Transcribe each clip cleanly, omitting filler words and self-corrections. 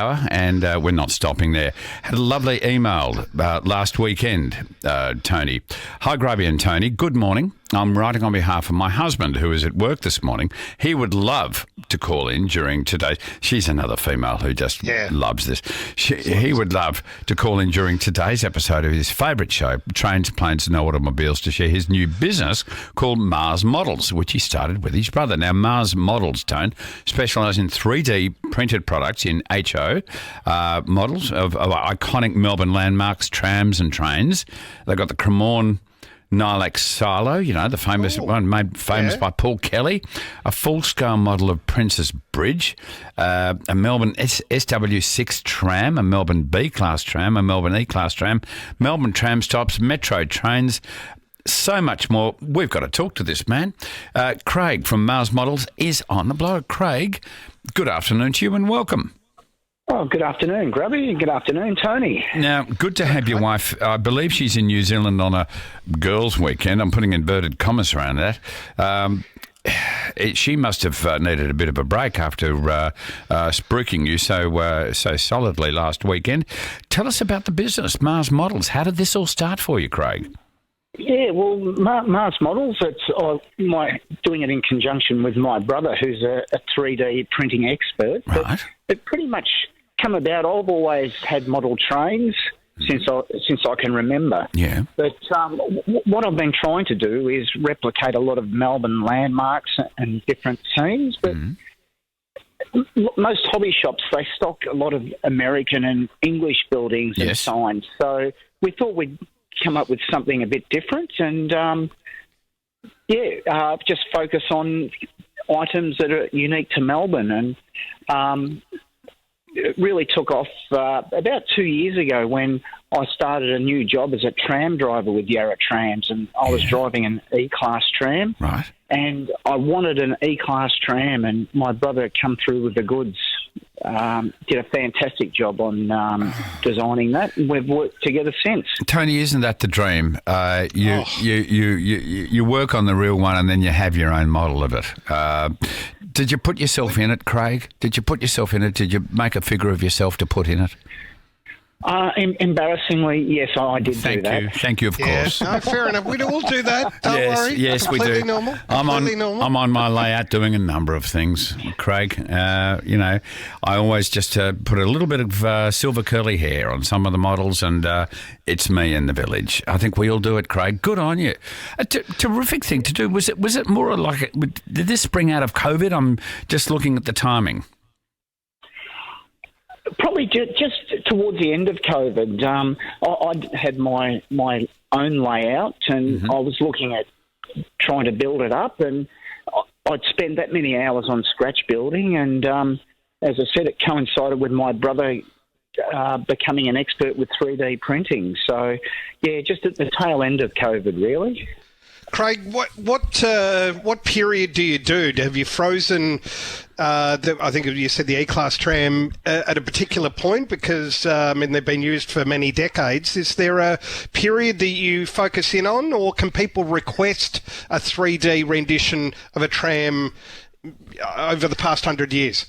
And we're not stopping there. Had a lovely email last weekend, Tony. Hi, Grubby and Tony. Good morning. I'm writing on behalf of my husband, who is at work this morning. He would love to call in during today. She's another female who just loves this. He would love to call in during today's episode of his favourite show, Trains, Planes and Automobiles, to share his new business called Maher's Models, which he started with his brother. Now, Maher's Models, Tone, specialise in 3D printed products in HO models of iconic Melbourne landmarks, trams and trains. They've got the Cremorne Nilex Silo, you know, the famous one made famous by Paul Kelly, a full-scale model of Princess Bridge, a Melbourne SW6 tram, a Melbourne B-class tram, a Melbourne E-class tram, Melbourne tram stops, metro trains, so much more. We've got to talk to this man. Craig from Maher's Models is on the blow. Craig, good afternoon to you and welcome. Oh, good afternoon, Grubby. Good afternoon, Tony. Now, good to have your wife. I believe she's in New Zealand on a girls' weekend. I'm putting inverted commas around that. She must have needed a bit of a break after spruiking you so solidly last weekend. Tell us about the business, Maher's Models. How did this all start for you, Craig? Yeah, well, Maher's Models, it's doing it in conjunction with my brother, who's a 3D printing expert. Right. It pretty much come about. I've always had model trains since I can remember. Yeah. But what I've been trying to do is replicate a lot of Melbourne landmarks and different scenes. But most hobby shops, they stock a lot of American and English buildings and signs. So we thought we'd come up with something a bit different and, just focus on items that are unique to Melbourne. And it really took off about 2 years ago when I started a new job as a tram driver with Yarra Trams, and I was driving an E-class tram. Right. And I wanted an E-class tram, and my brother had come through with the goods. Did a fantastic job on designing that, and we've worked together since. Tony, isn't that the dream? You work on the real one, and then you have your own model of it. Did you put yourself in it, Craig? Did you put yourself in it? Did you make a figure of yourself to put in it? Embarrassingly, yes, I did do that. Thank you, of course. No, fair enough. We all do that. Don't worry. Yes, completely we do. Normal. I'm on my layout doing a number of things, Craig. I always just put a little bit of silver curly hair on some of the models, and it's me in the village. I think we all do it, Craig. Good on you. A terrific thing to do. Was it more like did this spring out of COVID? I'm just looking at the timing. Probably just towards the end of COVID, I had my own layout, and I was looking at trying to build it up, and I'd spend that many hours on scratch building, and as I said, it coincided with my brother becoming an expert with 3D printing. So, yeah, just at the tail end of COVID, really. Craig, what period do you do? Have you frozen? I think you said the A-class tram at a particular point because they've been used for many decades. Is there a period that you focus in on, or can people request a 3D rendition of a tram over the past 100 years?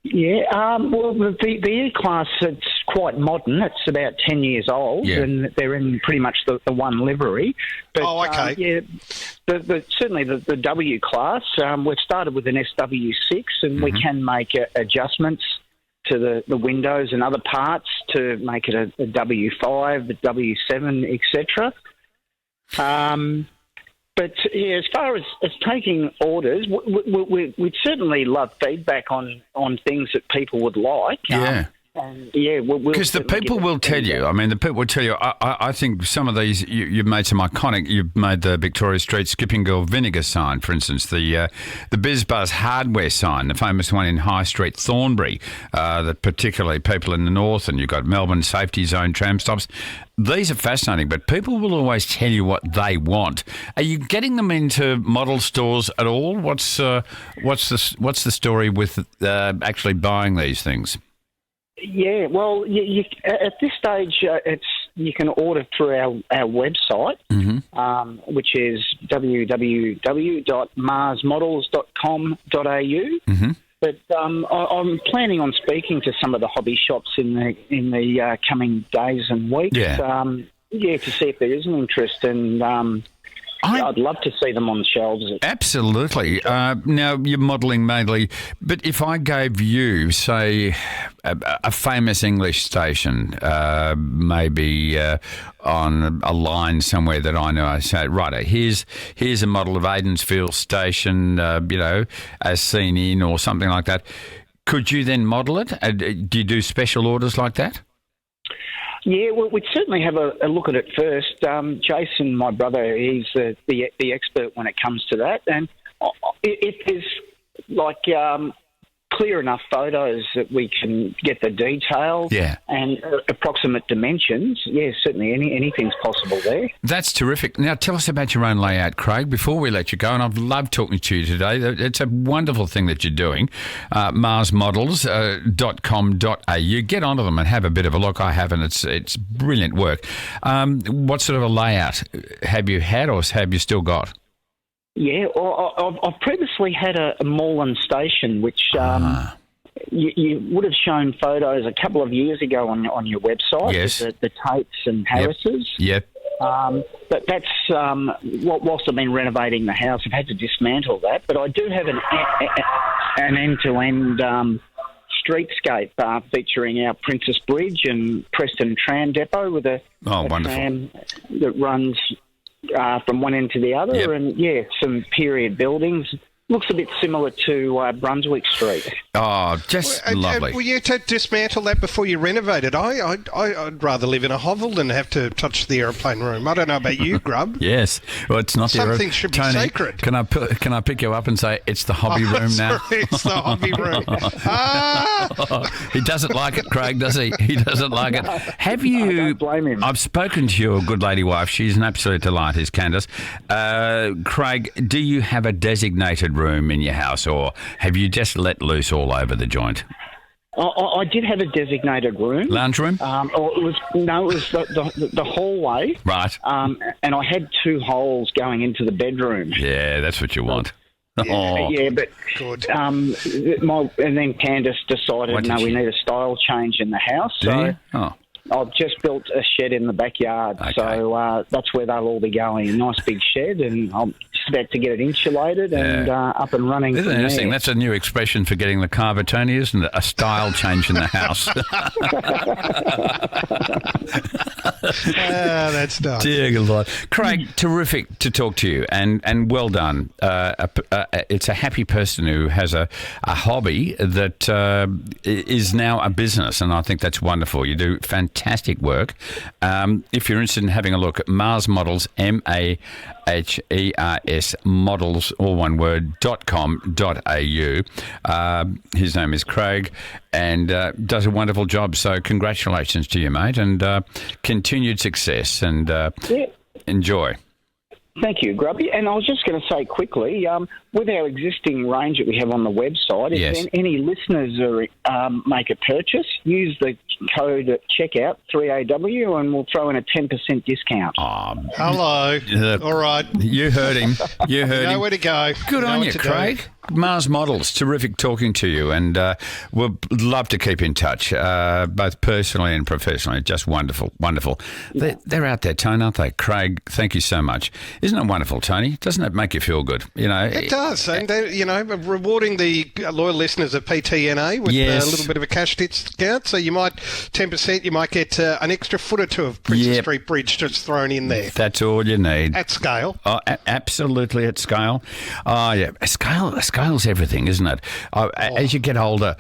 Yeah, well, the E-class, it's quite modern. It's about 10 years old, and they're in pretty much the one livery. But, okay. Certainly the W-class, we've started with an SW6, and we can make adjustments to the windows and other parts to make it a W5, a W7, etc. But yeah, as far as taking orders, we'd certainly love feedback on things that people would like. Yeah. Because the people will tell you. I mean, the people will tell you. I think some of these you've made some iconic. You've made the Victoria Street Skipping Girl vinegar sign, for instance. The BizBuzz hardware sign, the famous one in High Street, Thornbury. That particularly people in the north, and you've got Melbourne Safety Zone tram stops. These are fascinating, but people will always tell you what they want. Are you getting them into model stores at all? What's the story with actually buying these things? Yeah, well, you, at this stage, you can order through our website, which is www.marsmodels.com.au. But I'm planning on speaking to some of the hobby shops in the coming days and weeks. Yeah. To see if there is an interest, and I'd love to see them on shelves. Absolutely. Now, you're modelling mainly, but if I gave you, say, a famous English station, maybe on a line somewhere that I know, I say, right, here's a model of Aidensfield Station, as seen in or something like that. Could you then model it? Do you do special orders like that? Yeah, well, we'd certainly have a look at it first. Jason, my brother, he's the expert when it comes to that. And if there's clear enough photos that we can get the details and approximate dimensions, certainly anything's possible there. That's terrific. Now, tell us about your own layout, Craig, before we let you go. And I've loved talking to you today. It's a wonderful thing that you're doing. marsmodels.com.au. Get onto them and have a bit of a look. I haven't. It's brilliant work. What sort of a layout have you had or have you still got? Yeah, well, I've previously had a Moreland station, which you would have shown photos a couple of years ago on your website. Yes. The Tates and Harrises. Yep. But that's whilst I've been renovating the house, I've had to dismantle that. But I do have an end-to-end streetscape featuring our Princess Bridge and Preston Tram Depot with a tram that runs from one end to the other, and some period buildings. Looks a bit similar to Brunswick Street. Oh, just lovely. Will you dismantle that before you renovate it? I'd rather live in a hovel than have to touch the aeroplane room. I don't know about you, Grub. Yes. Well, it's not Some things should be Tony, sacred. Can I pick you up and say it's the hobby room now? Sorry, it's the hobby room. He doesn't like it, Craig, does he? He doesn't like it. Have you... I don't blame him. I've spoken to your good lady wife. She's an absolute delight, is Candace. Craig, do you have a designated room in your house, or have you just let loose all over the joint? I did have a designated room. Lounge room? It was the hallway. Right. And I had two holes going into the bedroom. Yeah, that's what you want. Yeah, but good. And then Candace decided, we need a style change in the house. I've just built a shed in the backyard, so that's where they'll all be going. A nice big shed, and I'm just about to get it insulated and up and running. Isn't it interesting? That's a new expression for getting the carver, Tony, isn't it? A style change in the house. That's nice. Dear good Lord. Craig, terrific to talk to you, and well done. It's a happy person who has a hobby that is now a business, and I think that's wonderful. You do fantastic work. If you're interested in having a look at Mars Models, MAHERS models, all one word, .com.au. His name is Craig, and does a wonderful job. So congratulations to you, mate, and continued success, and enjoy. Thank you, Grubby. And I was just going to say quickly, with our existing range that we have on the website, if any listeners make a purchase, use the code at checkout, 3AW, and we'll throw in a 10% discount. Hello. All right. You heard him. You heard him. Know where to go. Good on you, Craig. Mars Models, terrific talking to you, and we'll love to keep in touch, both personally and professionally. Just wonderful, wonderful. They're out there, Tony, aren't they? Craig, thank you so much. Isn't it wonderful, Tony? Doesn't it make you feel good? You know, it does, and rewarding the loyal listeners of PTNA with a little bit of a cash discount. So you might 10%. You might get an extra foot or two of Princess Street Bridge just thrown in there. That's all you need at scale. Oh, absolutely at scale. Oh yeah, Scale's everything, isn't it? As you get older,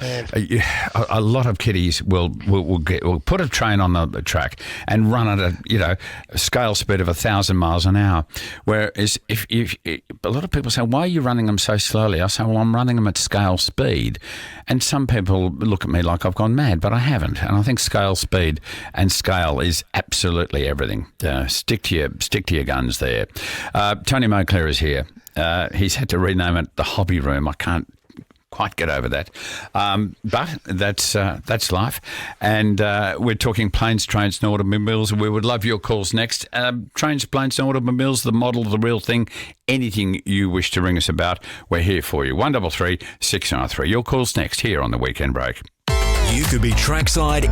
a lot of kiddies will put a train on the track and run at a scale speed of 1,000 miles an hour. Whereas if a lot of people say, why are you running them so slowly? I say, well, I'm running them at scale speed. And some people look at me like I've gone mad, but I haven't. And I think scale speed and scale is absolutely everything. Stick to your guns there. Tony Monclair is here. He's had to rename it the Hobby Room. I can't quite get over that. But that's life. And we're talking planes, trains and automobiles. We would love your calls next. Trains, planes and automobiles, the model, the real thing, anything you wish to ring us about, we're here for you. 133 693. Your calls next here on The Weekend Break. You could be trackside